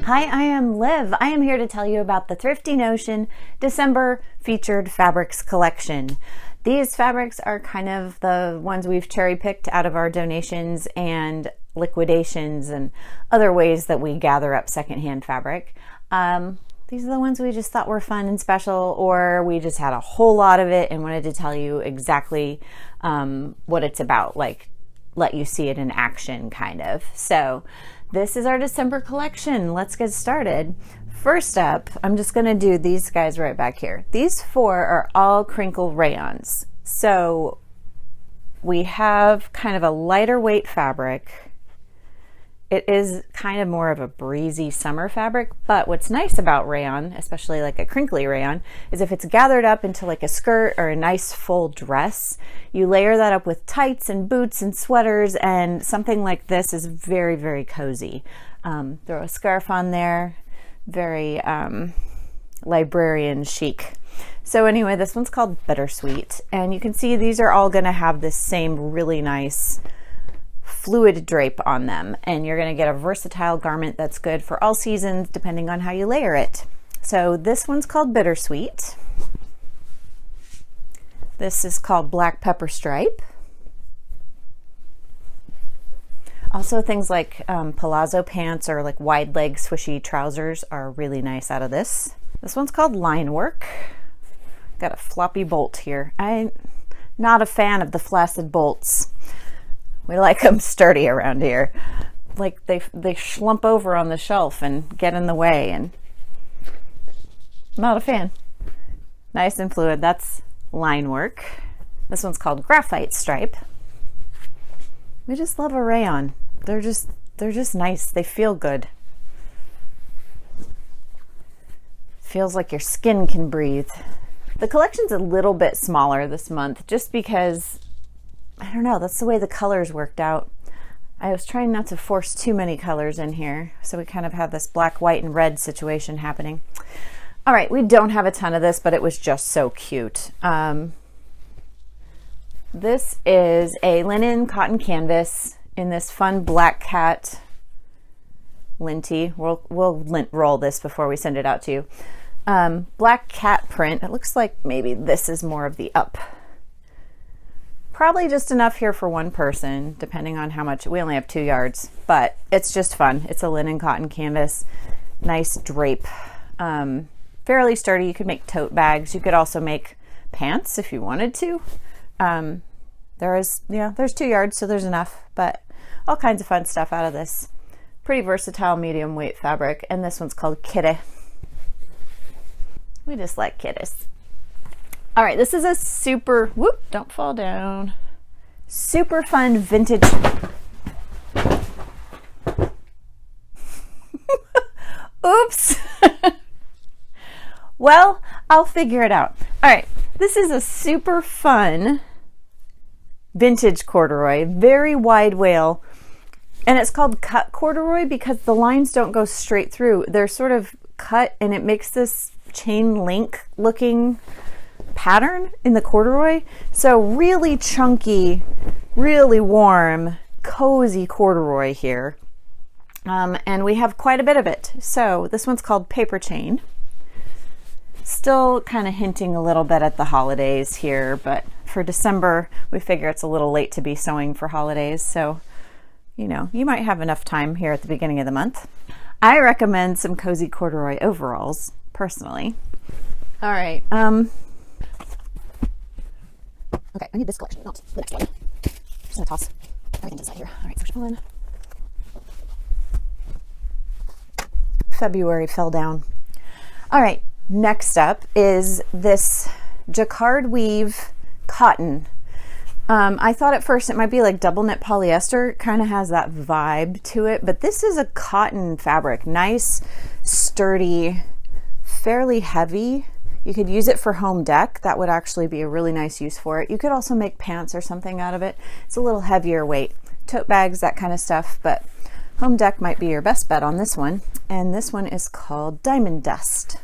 Hi, I am Liv. I am here to tell you about the Thrifty Notion December featured fabrics collection. These fabrics are kind of the ones we've cherry picked out of our donations and liquidations and other ways that we gather up secondhand fabric. These are the ones we just thought were fun and special, or we just had a whole lot of it and wanted to tell you exactly what it's about, like let you see it in action kind of. So this is our December collection. Let's get started. First up, I'm just going to do these guys right back here. These four are all crinkle rayons. So we have kind of a lighter weight fabric. It is kind of more of a breezy summer fabric, but what's nice about rayon, especially like a crinkly rayon, is if it's gathered up into like a skirt or a nice full dress, you layer that up with tights and boots and sweaters, and something like this is very, very cozy. Throw a scarf on there, very librarian chic. So anyway, this one's called Bittersweet, and you can see these are all gonna have this same really nice fluid drape on them, and you're going to get a versatile garment that's good for all seasons depending on how you layer it. So this one's called Bittersweet. This is called Black Pepper Stripe. Also things like palazzo pants or like wide leg swishy trousers are really nice out of this. This one's called Line Work. Got a floppy bolt here. I'm not a fan of the flaccid bolts. We like them sturdy around here. Like they slump over on the shelf and get in the way, and not a fan. Nice and fluid. That's Line Work. This one's called Graphite Stripe. We just love a rayon. They're just nice. They feel good. Feels like your skin can breathe. The collection's a little bit smaller this month just because I don't know, that's the way the colors worked out. I was trying not to force too many colors in here, so we kind of have this black, white, and red situation happening. All right, we don't have a ton of this, but it was just so cute. This is a linen cotton canvas in this fun black cat linty. We'll lint roll this before we send it out to you. Black cat print. It looks like maybe this is more of the up. Probably just enough here for one person, depending on how much. We only have 2 yards, but it's just fun. It's a linen cotton canvas, nice drape, fairly sturdy. You could make tote bags. You could also make pants if you wanted to. There's 2 yards, so there's enough, but all kinds of fun stuff out of this. Pretty versatile medium weight fabric, and this one's called Kitty. We just like kitties. All right, this is a super, don't fall down, super fun vintage. Oops. Well, I'll figure it out. All right, this is a super fun vintage corduroy, very wide wale, and it's called cut corduroy because the lines don't go straight through. They're sort of cut, and it makes this chain link looking pattern in the corduroy. So really chunky, really warm, cozy corduroy here. And we have quite a bit of it. So this one's called Paper Chain. Still kind of hinting a little bit at the holidays here, but for December, we figure it's a little late to be sewing for holidays. So, you know, you might have enough time here at the beginning of the month. I recommend some cozy corduroy overalls, personally. All right. Okay, I need this collection, not the next one. Just gonna toss everything inside here. All right, first one. February fell down. All right, next up is this jacquard weave cotton. I thought at first it might be like double knit polyester. It kind of has that vibe to it, but this is a cotton fabric. Nice, sturdy, fairly heavy. You could use it for home deck. That would actually be a really nice use for it. You could also make pants or something out of it. It's a little heavier weight. Tote bags, that kind of stuff, but home deck might be your best bet on this one. And this one is called Diamond Dust.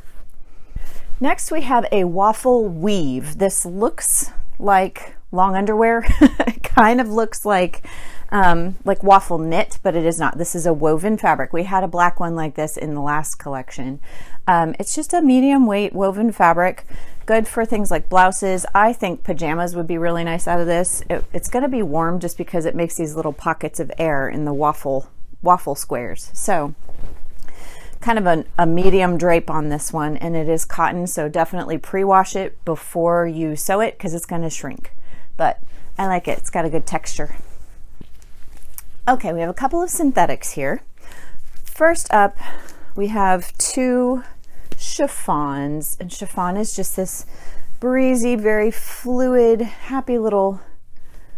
Next we have a waffle weave. This looks like long underwear. It kind of looks like waffle knit, but it is not. This is a woven fabric. We had a black one like this in the last collection. It's just a medium weight woven fabric, good for things like blouses. I think pajamas would be really nice out of this. It's going to be warm just because it makes these little pockets of air in the waffle squares. So kind of a medium drape on this one, and it is cotton, so definitely pre-wash it before you sew it because it's going to shrink. But I like it. It's got a good texture. Okay, we have a couple of synthetics here. First up, we have two chiffons, and chiffon is just this breezy, very fluid, happy little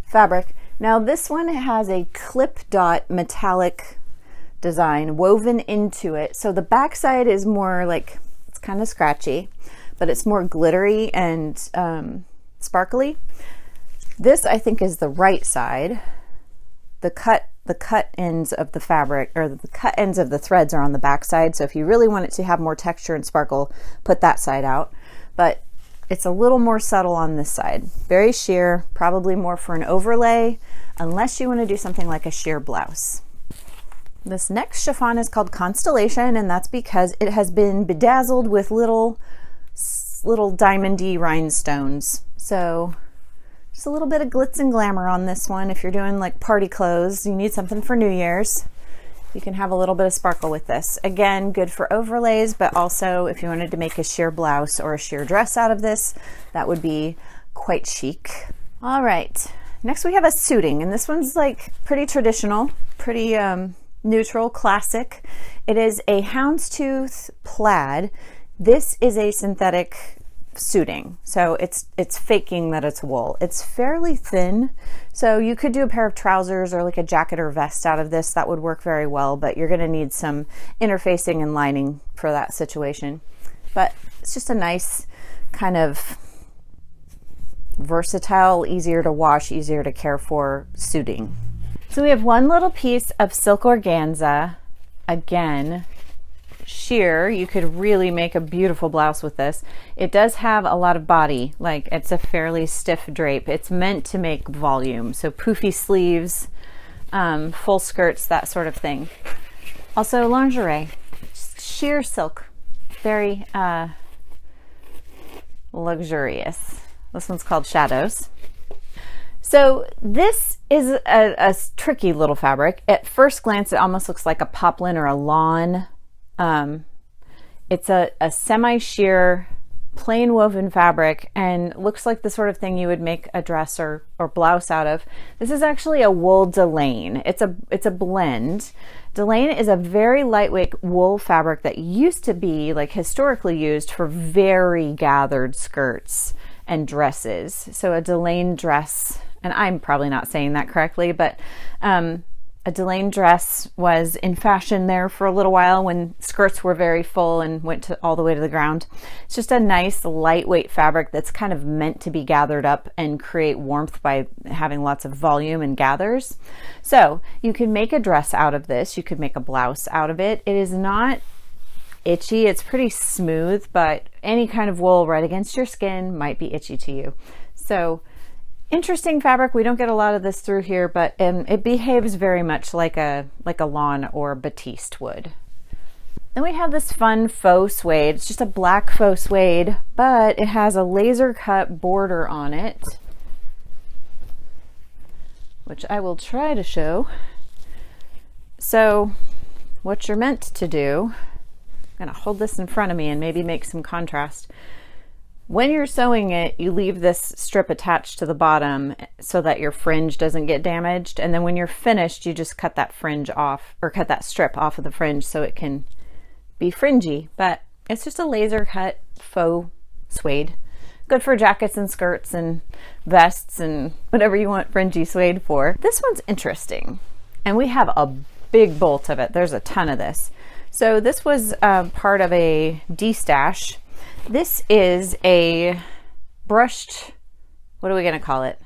fabric. Now this one has a clip dot metallic design woven into it, so the back side is more like, it's kind of scratchy, but it's more glittery and sparkly. This I think is the right side. The cut ends of the fabric, or the cut ends of the threads, are on the back side, so if you really want it to have more texture and sparkle, put that side out. But it's a little more subtle on this side. Very sheer, probably more for an overlay, unless you want to do something like a sheer blouse. This next chiffon is called Constellation, and that's because it has been bedazzled with little diamondy rhinestones. So just a little bit of glitz and glamour on this one. If you're doing like party clothes, you need something for New Year's, you can have a little bit of sparkle with this. Again, good for overlays, but also if you wanted to make a sheer blouse or a sheer dress out of this, that would be quite chic. All right, next we have a suiting, and this one's like pretty traditional, pretty neutral, classic. It is a houndstooth plaid. This is a synthetic suiting, so it's faking that it's wool. It's fairly thin, so you could do a pair of trousers or like a jacket or vest out of this. That would work very well, but you're going to need some interfacing and lining for that situation. But it's just a nice kind of versatile, easier to wash, easier to care for suiting. So we have one little piece of silk organza, again sheer. You could really make a beautiful blouse with this. It does have a lot of body, like it's a fairly stiff drape. It's meant to make volume, so poofy sleeves, full skirts, that sort of thing. Also lingerie, sheer silk, very luxurious. This one's called Shadows. So this is a tricky little fabric. At first glance, it almost looks like a poplin or a lawn. It's a semi-sheer, plain woven fabric, and looks like the sort of thing you would make a dress or blouse out of. This is actually a wool delaine. It's a blend. Delaine is a very lightweight wool fabric that used to be like historically used for very gathered skirts and dresses. So a delaine dress, and I'm probably not saying that correctly, but a delaine dress was in fashion there for a little while when skirts were very full and went all the way to the ground. It's just a nice lightweight fabric that's kind of meant to be gathered up and create warmth by having lots of volume and gathers. So you can make a dress out of this. You could make a blouse out of it. It is not itchy. It's pretty smooth, but any kind of wool right against your skin might be itchy to you. So interesting fabric. We don't get a lot of this through here, but it behaves very much like a lawn or batiste would. Then we have this fun faux suede. It's just a black faux suede, but it has a laser cut border on it, which I will try to show. So what you're meant to do, I'm gonna hold this in front of me and maybe make some contrast. When you're sewing it, you leave this strip attached to the bottom so that your fringe doesn't get damaged. And then when you're finished, you just cut that fringe off, or cut that strip off of the fringe so it can be fringy. But it's just a laser cut faux suede. Good for jackets and skirts and vests and whatever you want fringy suede for. This one's interesting. And we have a big bolt of it. There's a ton of this. So this was part of a D-stash. This is a brushed, what are we going to call it?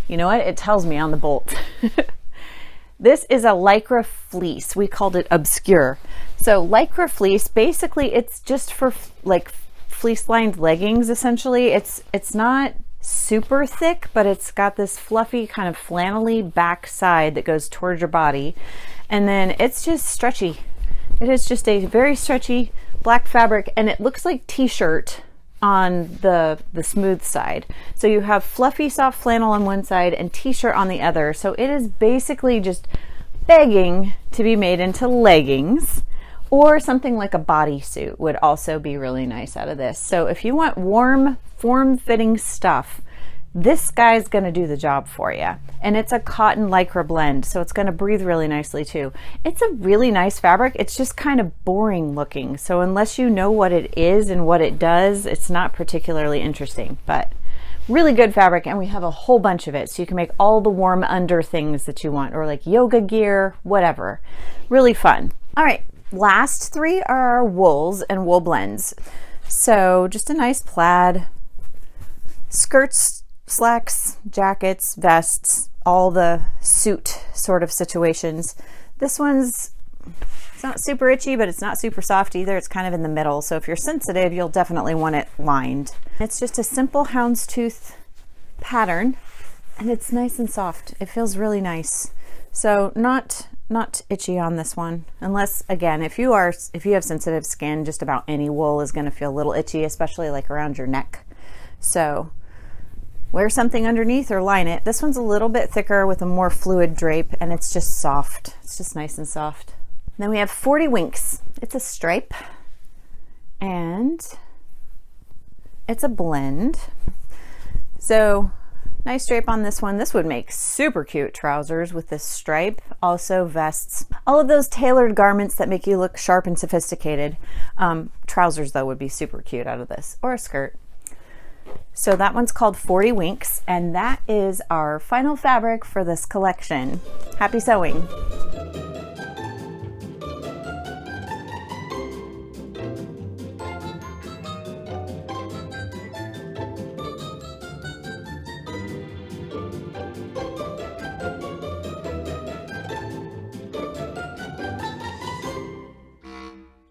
You know what? It tells me on the bolt. This is a Lycra fleece. We called it obscure. So Lycra fleece, basically it's just for like fleece lined leggings essentially. It's not super thick, but it's got this fluffy kind of flannelly back side that goes towards your body. And then it's just stretchy. It is just a very stretchy black fabric, and it looks like t-shirt on the smooth side. So you have fluffy soft flannel on one side and t-shirt on the other. So it is basically just begging to be made into leggings, or something like a bodysuit would also be really nice out of this. So if you want warm, form-fitting stuff, this guy's gonna do the job for you. And it's a cotton lycra blend, so it's gonna breathe really nicely too. It's a really nice fabric. It's just kind of boring looking. So unless you know what it is and what it does, it's not particularly interesting, but really good fabric. And we have a whole bunch of it. So you can make all the warm under things that you want, or like yoga gear, whatever. Really fun. All right, last three are our wools and wool blends. So just a nice plaid, skirts, slacks, jackets, vests, all the suit sort of situations. This one's, it's not super itchy, but it's not super soft either. It's kind of in the middle. So if you're sensitive, you'll definitely want it lined. It's just a simple houndstooth pattern, and it's nice and soft. It feels really nice. So not itchy on this one, unless, again, if you have sensitive skin, just about any wool is going to feel a little itchy, especially like around your neck. So wear something underneath or line it. This one's a little bit thicker with a more fluid drape, and it's just soft. It's just nice and soft. And then we have 40 Winks. It's a stripe, and it's a blend. So nice drape on this one. This would make super cute trousers with this stripe. Also vests. All of those tailored garments that make you look sharp and sophisticated. Trousers, though, would be super cute out of this, or a skirt. So that one's called 40 Winks, and that is our final fabric for this collection. Happy sewing!